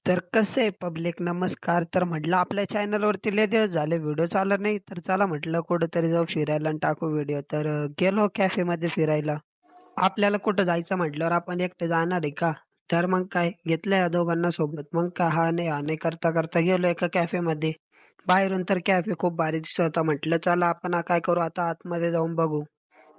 तर कसं आहे पब्लिक नमस्कार. तर म्हटलं आपल्या चॅनलवरती लय दिवस झाले व्हिडिओ आला नाही. तर चला म्हटलं कुठेतरी जाऊ फिरायला आणि टाकू व्हिडिओ. तर गेलो कॅफेमध्ये फिरायला. आपल्याला कुठं जायचं म्हटल्यावर आपण एकटे जाणार आहे का? तर मग काय घेतलं या दोघांना सोबत. मग काय हा नाही करता करता गेलो एका कॅफेमध्ये. बाहेरून तर कॅफे खूप भारी दिसत होता. म्हटलं चला आपण काय करू आता आतमध्ये जाऊन बघू.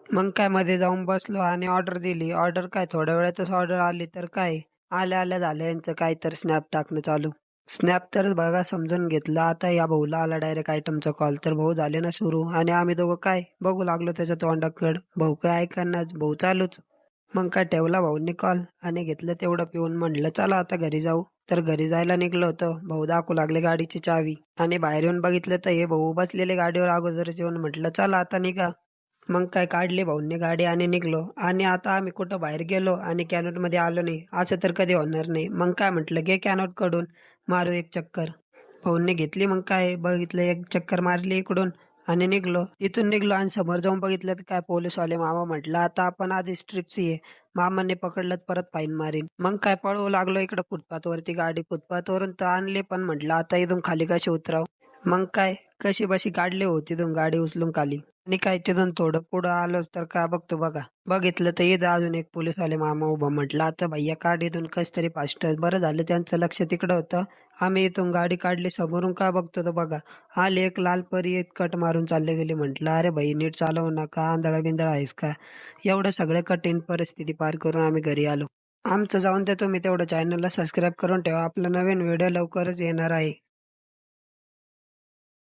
मग काय मध्ये जाऊन बसलो आणि ऑर्डर दिली. ऑर्डर काय थोड्या वेळातच ऑर्डर आली. तर काय आल्या-आल्या झालं यांचं काय तर स्नॅप टाकणं चालू. स्नॅप तर बघा समजून घेतलं. आता या भाऊला आला डायरेक्ट आयटमचा कॉल. तर भाऊ झाले ना सुरू आणि आम्ही दोघं काय बघू लागलो त्याच्या तोंडाकडं. भाऊ काय ऐकेना भाऊ चालूच. मग काय ठेवला भाऊंनी कॉल आणि घेतलं तेवढं पिऊन म्हणलं चला आता घरी जाऊ. तर घरी जायला निघलो होतो. भाऊ दाखवू लागले गाडीची चावी आणि बाहेर येऊन बघितलं तर हे भाऊ बसलेले गाडीवर अगोदरच येऊन म्हटलं चला आता निघा. मग काय काढली भाऊंनी गाडी आणि निघलो आणि आता आम्ही कुठं बाहेर गेलो आणि कॅनॉटमध्ये आलो नाही असं तर कधी होणार नाही. मग काय म्हटलं घे कॅनॉट कडून मारू एक चक्कर. भाऊंनी घेतली मग काय बघितलं एक चक्कर मारली इकडून आणि निघलो. तिथून निघलो आणि समोर जाऊन बघितलं तर काय पोलीसवाले मामा म्हटलं आता आपण आधी स्ट्रिप्सी आहे. मामाने पकडलं तर परत फाईन मारीन. मग काय पळवू लागलो इकडं फुटपाथवरती गाडी फुटपाथवरून तर आणली पण म्हटलं आता इथून खाली कशी उतराव. मग काय कशी बशी काढली हो तिथून गाडी उचलून खाली. आणि काय तिथून थोडं पुढं आलोच तर काय बघतो बघा. बघितलं तर इथं अजून एक पोलीसवाले मामा उभा म्हटलं आता भैया काढ इथून कस तरी फास्ट. बरं झालं त्यांचं लक्ष तिकडं होतं. आम्ही इथून गाडी काढली समोरून काय बघतो तर बघा. आले एक लाल परी एक कट मारून चालले गेले. म्हटलं अरे भाई नीट चालवू नका आंधळा बिंदळा आहेस का. एवढं सगळं कठीण परिस्थिती पार करून आम्ही घरी आलो. आमचं जाऊन द्या तुम्ही तेवढं चॅनलला सबस्क्राईब करून ठेवा. आपला नवीन व्हिडिओ लवकरच येणार आहे.